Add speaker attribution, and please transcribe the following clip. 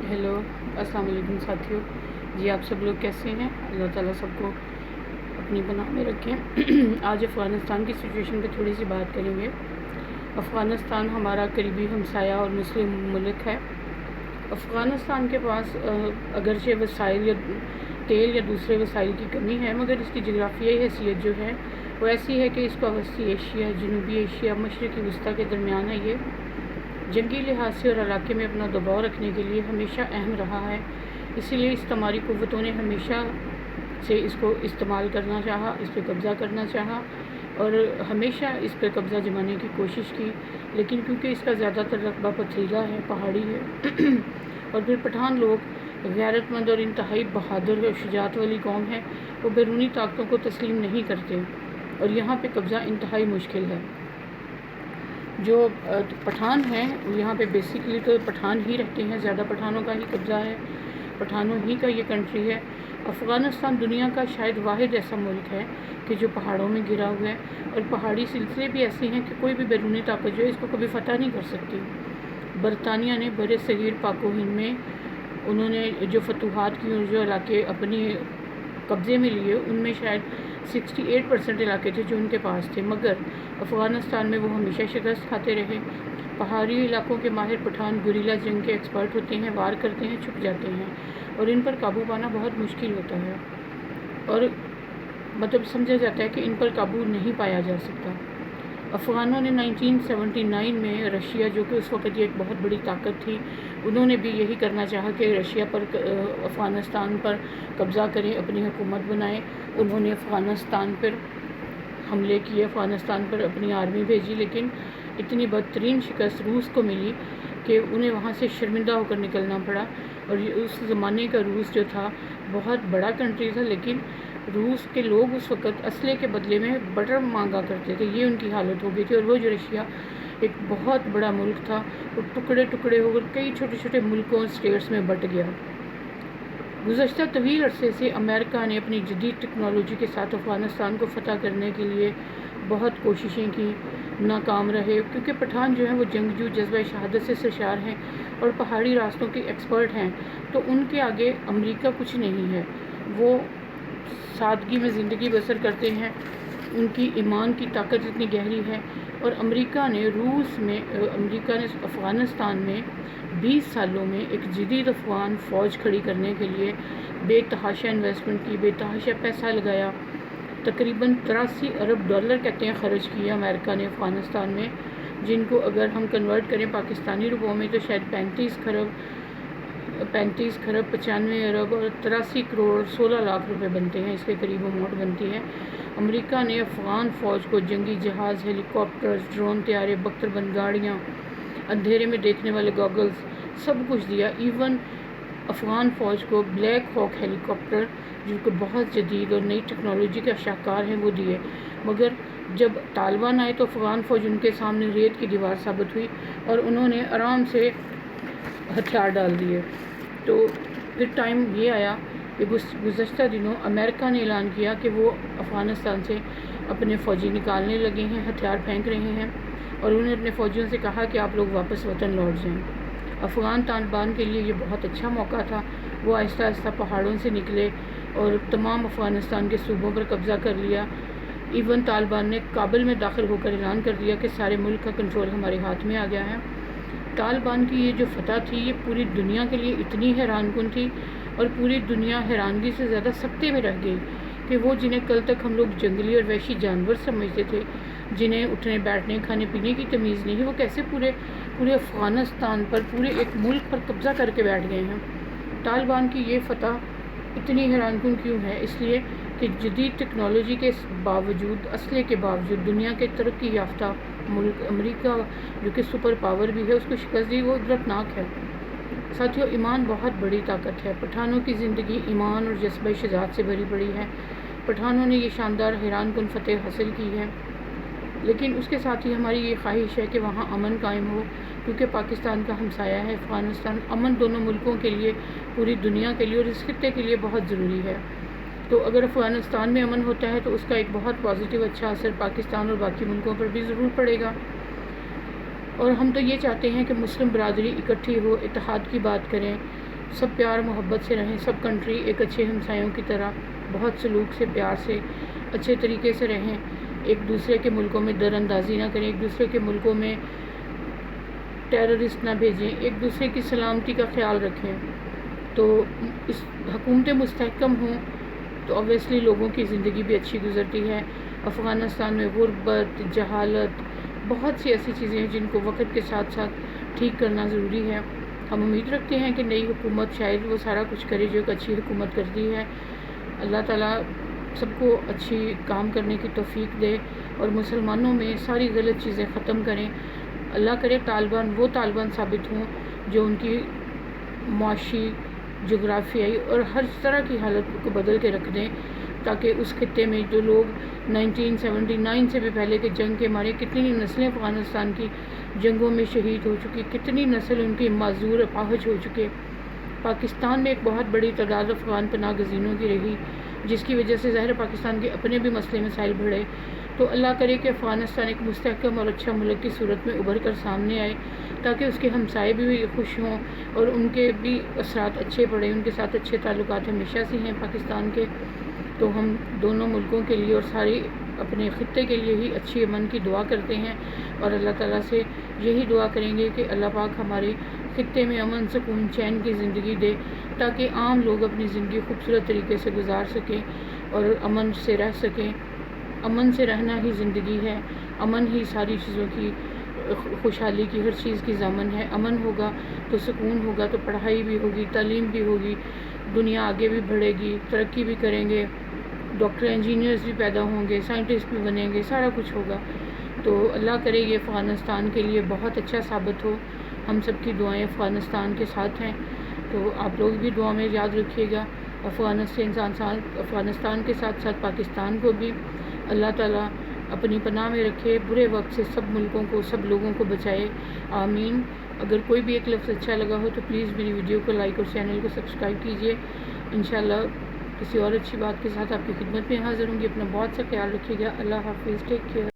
Speaker 1: Hello, अस्सलाम वालेकुम साथियों। जी आप सब लोग कैसे हैं? अल्लाह ताला सबको अपनी पनाह में रखें। आज अफ़गानिस्तान की सिचुएशन पे थोड़ी सी बात करेंगे। अफ़गानिस्तान हमारा करीबी हमसाया और मुस्लिम मुल्क है। अफ़गानिस्तान के पास अगरचे वसाइल या तेल या दूसरे वसाइल की कमी है, मगर इसकी जग़राफ़ियाई हैसियत जो है वो ऐसी है कि इसका वसी एशिया, जनूबी एशिया, मशरक़ी वस्ती के दरमियान है। ये जंगी लिहाज से और इलाके में अपना दबाव रखने के लिए हमेशा अहम रहा है। इसीलिए इस्तेमारी क़ुव्वतों ने हमेशा से इसको इस्तेमाल करना चाहा, इस पर कब्ज़ा करना चाहा और हमेशा इस पर कब्ज़ा जमाने की कोशिश की। लेकिन क्योंकि इसका ज़्यादातर रकबा पथरीला है, पहाड़ी है और फिर पठान लोग गैरतमंद और इंतहाई बहादुर और शुजात वाली कौम है, वो बैरूनी ताकतों को तस्लीम नहीं करते और यहाँ पे कब्ज़ा इंतहाई मुश्किल है। जो पठान हैं यहाँ पे बेसिकली तो पठान ही रहते हैं, ज़्यादा पठानों का ही कब्ज़ा है, पठानों ही का ये कंट्री है। अफ़गानिस्तान दुनिया का शायद वाहिद ऐसा मुल्क है कि जो पहाड़ों में घिरा हुआ है और पहाड़ी सिलसिले भी ऐसे हैं कि कोई भी बैरूनी ताकत जो है इसको कभी फ़तह नहीं कर सकती। बरतानिया ने बड़े सगीर पाको हिंद में उन्होंने जो फतूहात की और जो इलाके अपने कब्ज़े में लिए, उनमें शायद 68% इलाके थे जो उनके पास थे, मगर अफ़गानिस्तान में वो हमेशा शिकस्त खाते रहे। पहाड़ी इलाकों के माहिर पठान गुरिल्ला जंग के एक्सपर्ट होते हैं, वार करते हैं, छुप जाते हैं और इन पर काबू पाना बहुत मुश्किल होता है और मतलब समझा जाता है कि इन पर काबू नहीं पाया जा सकता। अफ़गानों ने 1979 में रशिया, जो कि उस वक़्त एक बहुत बड़ी ताकत थी, उन्होंने भी यही करना चाहा कि रशिया पर अफ़गानिस्तान पर कब्ज़ा करें, अपनी हुकूमत बनाएं। उन्होंने अफ़गानिस्तान पर हमले किए, अफ़गानिस्तान पर अपनी आर्मी भेजी, लेकिन इतनी बदतरीन शिकस्त रूस को मिली कि उन्हें वहाँ से शर्मिंदा होकर निकलना पड़ा। और ये उस ज़माने का रूस जो था बहुत बड़ा कंट्री था, लेकिन रूस के लोग उस वक़्त असले के बदले में बटर मांगा करते थे, ये उनकी हालत हो गई थी। और वो जो रशिया एक बहुत बड़ा मुल्क था, वो टुकड़े टुकड़े होकर कई छोटे छोटे मुल्कों स्टेट्स में बट गया। गुज़श्ता तवील अरसे से अमेरिका ने अपनी जदीद टेक्नोलॉजी के साथ अफ़गानिस्तान को फ़तह करने के लिए बहुत कोशिशें की, नाकाम रहे, क्योंकि पठान जो हैं वो जंगजू जज्बा शहादत से सरशार हैं और पहाड़ी रास्तों के एक्सपर्ट हैं, तो उनके आगे अमेरिका कुछ नहीं है। वो सादगी में ज़िंदगी बसर करते हैं, उनकी ईमान की ताकत इतनी गहरी है। और अमेरिका ने अफ़गानिस्तान में 20 सालों में एक जदीद अफ़गान फ़ौज खड़ी करने के लिए बेतहाशा इन्वेस्टमेंट की, बेतहाशा पैसा लगाया। तकरीबन 83 अरब डॉलर कहते हैं ख़र्च किया अमेरिका ने अफ़गानिस्तान में, जिनको अगर हम कन्वर्ट करें पाकिस्तानी रुपयों में तो शायद 35 खरब 95 अरब और 83 करोड़ 16 लाख रुपए बनते हैं, इसके करीब अमाउंट बनती है। अमेरिका ने अफ़गान फ़ौज को जंगी जहाज़, हेलीकॉप्टर्स, ड्रोन तैयारे, बख्तरबंद गाड़ियाँ, अंधेरे में देखने वाले गॉगल्स, सब कुछ दिया। इवन अफ़गान फ़ौज को ब्लैक हॉक हेलीकॉप्टर, जो कि बहुत जदीद और नई टेक्नोलॉजी का शाहकार हैं, वो दिए। मगर जब तालिबान आए तो अफ़गान फ़ौज उनके सामने रेत की दीवार साबित हुई और उन्होंने आराम से हथियार डाल दिए। तो फिर टाइम ये आया कि गुज़श्ता दिनों अमेरिका ने ऐलान किया कि वो अफ़गानिस्तान से अपने फ़ौजी निकालने लगे हैं, हथियार फेंक रहे हैं और उन्होंने अपने फ़ौजियों से कहा कि आप लोग वापस वतन लौट जाएं। अफ़गान तालिबान के लिए ये बहुत अच्छा मौका था। वो आहिस्ता आहिस्ता पहाड़ों से निकले और तमाम अफ़गानिस्तान के सूबों पर कब्ज़ा कर लिया। इवन तालिबान ने काबुल में दाखिल होकर ऐलान कर दिया कि सारे मुल्क का कंट्रोल हमारे हाथ में आ गया है। तालिबान की ये जो फतह थी, ये पूरी दुनिया के लिए इतनी हैरानकुन थी और पूरी दुनिया हैरानगी से ज़्यादा सकते में रह गई कि वो जिन्हें कल तक हम लोग जंगली और वहशी जानवर समझते थे, जिन्हें उठने बैठने खाने पीने की तमीज़ नहीं, वो कैसे पूरे अफ़गानिस्तान पर, पूरे एक मुल्क पर कब्ज़ा करके बैठ गए हैं। तालिबान की ये फतह इतनी हैरानकुन क्यों है? इसलिए कि जदीद टेक्नोलॉजी के बावजूद, असले के बावजूद दुनिया के तरक्की याफ्ता मुल्क अमेरिका, जो कि सुपर पावर भी है, उसको शिकस्त दी, वो इबरतनाक है। साथियों, ईमान बहुत बड़ी ताकत है। पठानों की ज़िंदगी ईमान और जज्बा शुजाअत से भरी पड़ी है। पठानों ने ये शानदार हैरानकुन फ़तेह हासिल की है, लेकिन उसके साथ ही हमारी ये ख्वाहिश है कि वहाँ अमन कायम हो, क्योंकि पाकिस्तान का हमसाया है अफ़गानिस्तान। अमन दोनों मुल्कों के लिए, पूरी दुनिया के लिए और इस खित्ते के लिए बहुत ज़रूरी है। तो अगर अफ़गानिस्तान में अमन होता है तो उसका एक बहुत पॉजिटिव अच्छा असर पाकिस्तान और बाकी मुल्कों पर भी ज़रूर पड़ेगा। और हम तो ये चाहते हैं कि मुस्लिम बरादरी इकट्ठी हो, इत्तेहाद की बात करें سب پیار محبت سے رہیں، سب کنٹری ایک اچھے ہمسایوں کی طرح بہت سلوک سے، پیار سے، اچھے طریقے سے رہیں، ایک دوسرے کے ملکوں میں در اندازی نہ کریں، ایک دوسرے کے ملکوں میں ٹیررسٹ نہ بھیجیں، ایک دوسرے کی سلامتی کا خیال رکھیں۔ تو اس حکومتیں مستحکم ہوں تو اویسلی لوگوں کی زندگی بھی اچھی گزرتی ہے۔ افغانستان میں غربت، جہالت، بہت سی ایسی چیزیں ہیں جن کو وقت کے ساتھ ساتھ ٹھیک کرنا ضروری ہے۔ ہم امید رکھتے ہیں کہ نئی حکومت شاید وہ سارا کچھ کرے جو ایک اچھی حکومت کرتی ہے۔ اللہ تعالیٰ سب کو اچھی کام کرنے کی توفیق دے اور مسلمانوں میں ساری غلط چیزیں ختم کریں۔ اللہ کرے طالبان وہ طالبان ثابت ہوں جو ان کی معاشی، جغرافیائی اور ہر طرح کی حالت کو بدل کے رکھ دیں، تاکہ اس خطے میں جو لوگ 1979 سے بھی پہلے کے جنگ کے مارے کتنی نسلیں افغانستان کی جنگوں میں شہید ہو چکی، کتنی نسل ان کی معذور اپاہج ہو چکے۔ پاکستان میں ایک بہت بڑی تعداد افغان پناہ گزینوں کی رہی، جس کی وجہ سے ظاہر پاکستان کے اپنے بھی مسئلے مسائل بڑھے۔ تو اللہ کرے کہ افغانستان ایک مستحکم اور اچھا ملک کی صورت میں ابھر کر سامنے آئے، تاکہ اس کے ہمسائے بھی خوش ہوں اور ان کے بھی اثرات اچھے پڑیں، ان کے ساتھ اچھے تعلقات ہمیشہ سے ہیں پاکستان کے۔ تو ہم دونوں ملکوں کے لیے اور ساری اپنے خطے کے لیے ہی اچھی امن کی دعا کرتے ہیں، اور اللہ تعالیٰ سے یہی دعا کریں گے کہ اللہ پاک ہمارے خطے میں امن، سکون، چین کی زندگی دے، تاکہ عام لوگ اپنی زندگی خوبصورت طریقے سے گزار سکیں اور امن سے رہ سکیں۔ امن سے رہنا ہی زندگی ہے، امن ہی ساری چیزوں کی، خوشحالی کی، ہر چیز کی ضامن ہے۔ امن ہوگا تو سکون ہوگا، تو پڑھائی بھی ہوگی، تعلیم بھی ہوگی، دنیا آگے بھی بڑھے گی، ترقی بھی کریں گے، ڈاکٹر انجینئرز بھی پیدا ہوں گے، سائنٹسٹ بھی بنیں گے، سارا کچھ ہوگا۔ تو اللہ کرے یہ افغانستان کے لیے بہت اچھا ثابت ہو۔ ہم سب کی دعائیں افغانستان کے ساتھ ہیں، تو آپ لوگ بھی دعا میں یاد رکھیے گا۔ افغانستان کے ساتھ ساتھ پاکستان کو بھی اللہ تعالیٰ اپنی پناہ میں رکھے، برے وقت سے سب ملکوں کو، سب لوگوں کو بچائے، آمین۔ اگر کوئی بھی ایک لفظ اچھا لگا ہو تو پلیز میری ویڈیو کو لائک اور چینل کو سبسکرائب کیجیے۔ انشاءاللہ کسی اور اچھی بات کے ساتھ آپ کی خدمت میں حاضر ہوں گی۔ اپنا بہت سا خیال رکھیے گا۔ اللہ حافظ، ٹیک کیئر۔